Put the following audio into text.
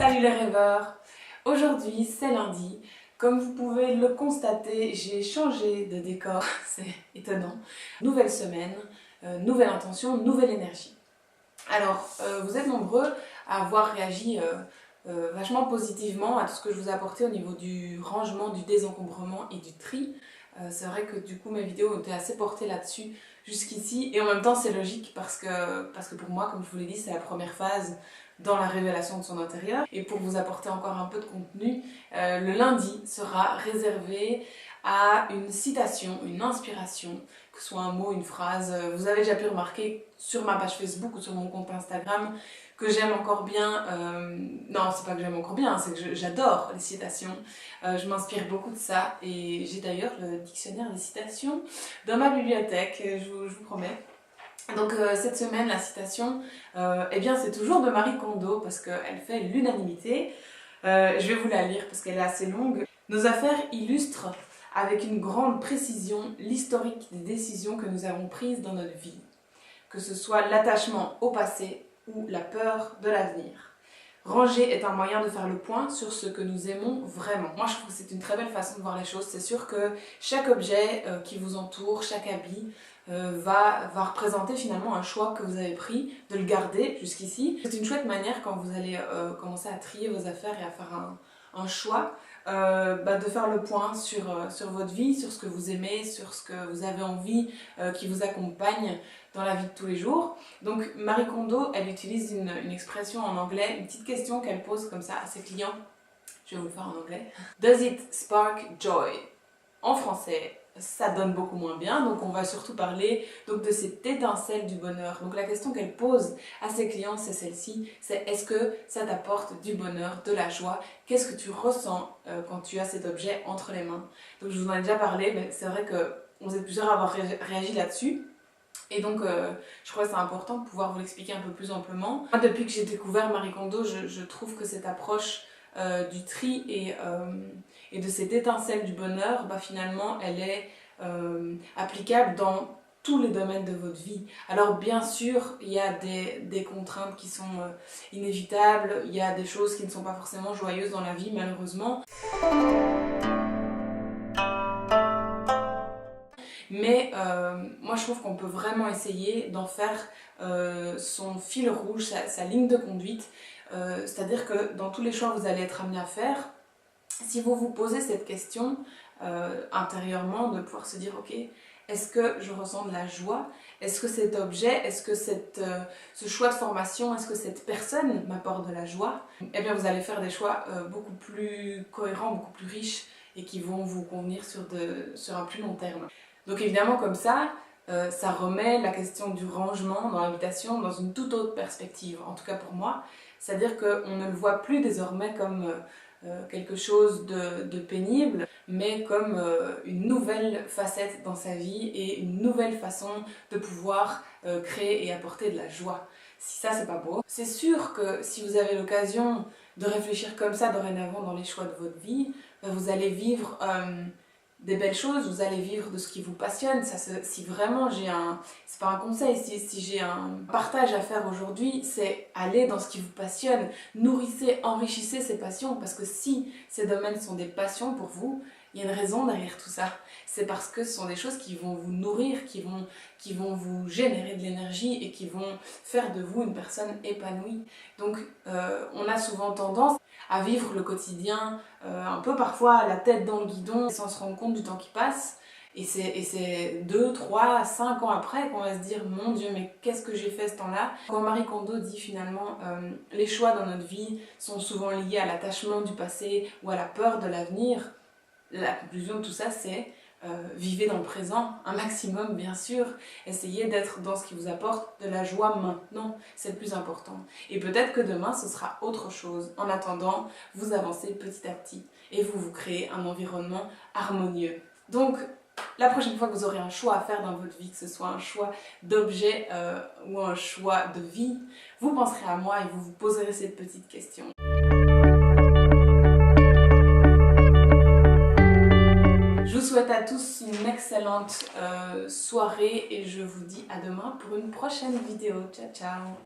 Salut les rêveurs! Aujourd'hui c'est lundi. Comme vous pouvez le constater, j'ai changé de décor, c'est étonnant. Nouvelle semaine, nouvelle intention, nouvelle énergie. Alors, vous êtes nombreux à avoir réagi vachement positivement à tout ce que je vous ai apporté au niveau du rangement, du désencombrement et du tri. C'est vrai que du coup mes vidéos ont été assez portées là-dessus jusqu'ici, et en même temps c'est logique parce que pour moi, comme je vous l'ai dit, c'est la première phase dans la révélation de son intérieur. Et pour vous apporter encore un peu de contenu, le lundi sera réservé à une citation, une inspiration, que ce soit un mot, une phrase. Vous avez déjà pu remarquer sur ma page Facebook ou sur mon compte Instagram que j'aime encore bien, non c'est pas que j'aime encore bien, c'est que j'adore les citations, je m'inspire beaucoup de ça, et j'ai d'ailleurs le dictionnaire des citations dans ma bibliothèque, je vous promets. Donc cette semaine, la citation, eh bien c'est toujours de Marie Kondo parce qu'elle fait l'unanimité. Je vais vous la lire parce qu'elle est assez longue. Nos affaires illustrent avec une grande précision l'historique des décisions que nous avons prises dans notre vie, que ce soit l'attachement au passé ou la peur de l'avenir. Ranger est un moyen de faire le point sur ce que nous aimons vraiment. Moi je trouve que c'est une très belle façon de voir les choses. C'est sûr que chaque objet qui vous entoure, chaque habit va représenter finalement un choix que vous avez pris de le garder jusqu'ici. C'est une chouette manière quand vous allez commencer à trier vos affaires et à faire un choix, de faire le point sur votre vie, sur ce que vous aimez, sur ce que vous avez envie qui vous accompagne dans la vie de tous les jours. Donc Marie Kondo, elle utilise une expression en anglais, une petite question qu'elle pose comme ça à ses clients. Je vais vous le faire en anglais. Does it spark joy? En français, ça donne beaucoup moins bien, donc on va surtout parler donc, de cette étincelle du bonheur. Donc la question qu'elle pose à ses clients, c'est celle-ci, c'est est-ce que ça t'apporte du bonheur, de la joie? Qu'est-ce que tu ressens quand tu as cet objet entre les mains? Donc je vous en ai déjà parlé, mais c'est vrai que vous êtes plusieurs à avoir réagi là-dessus. Et donc, je crois que c'est important de pouvoir vous l'expliquer un peu plus amplement. Moi, depuis que j'ai découvert Marie Kondo, je trouve que cette approche du tri et de cette étincelle du bonheur, finalement, elle est applicable dans tous les domaines de votre vie. Alors bien sûr, il y a des contraintes qui sont inévitables, il y a des choses qui ne sont pas forcément joyeuses dans la vie, malheureusement. Mais moi je trouve qu'on peut vraiment essayer d'en faire son fil rouge, sa ligne de conduite. C'est-à-dire que dans tous les choix que vous allez être amené à faire, si vous vous posez cette question intérieurement, de pouvoir se dire ok, est-ce que je ressens de la joie? Est-ce que cet objet, est-ce que ce choix de formation, est-ce que cette personne m'apporte de la joie? Eh bien vous allez faire des choix beaucoup plus cohérents, beaucoup plus riches et qui vont vous convenir sur un plus long terme. Donc évidemment comme ça remet la question du rangement dans l'habitation dans une toute autre perspective, en tout cas pour moi. C'est-à-dire qu'on ne le voit plus désormais comme quelque chose de pénible, mais comme une nouvelle facette dans sa vie et une nouvelle façon de pouvoir créer et apporter de la joie. Si ça c'est pas beau. C'est sûr que si vous avez l'occasion de réfléchir comme ça dorénavant dans les choix de votre vie, vous allez vivre des belles choses, vous allez vivre de ce qui vous passionne. Si vraiment c'est pas un conseil, si j'ai un partage à faire aujourd'hui, c'est aller dans ce qui vous passionne, nourrissez, enrichissez ces passions, parce que si ces domaines sont des passions pour vous, il y a une raison derrière tout ça. C'est parce que ce sont des choses qui vont vous nourrir, qui vont vous générer de l'énergie et qui vont faire de vous une personne épanouie. Donc on a souvent tendance à vivre le quotidien un peu parfois la tête dans le guidon sans se rendre compte du temps qui passe. Et c'est 2, 3, 5 ans après qu'on va se dire mon Dieu, mais qu'est-ce que j'ai fait ce temps-là? Quand Marie Kondo dit finalement les choix dans notre vie sont souvent liés à l'attachement du passé ou à la peur de l'avenir, la conclusion de tout ça c'est vivez dans le présent, un maximum bien sûr, essayez d'être dans ce qui vous apporte de la joie maintenant, c'est le plus important. Et peut-être que demain ce sera autre chose. En attendant, vous avancez petit à petit et vous créez un environnement harmonieux. Donc la prochaine fois que vous aurez un choix à faire dans votre vie, que ce soit un choix d'objet ou un choix de vie, vous penserez à moi et vous vous poserez cette petite question. Je vous souhaite à tous une excellente soirée et je vous dis à demain pour une prochaine vidéo. Ciao ciao!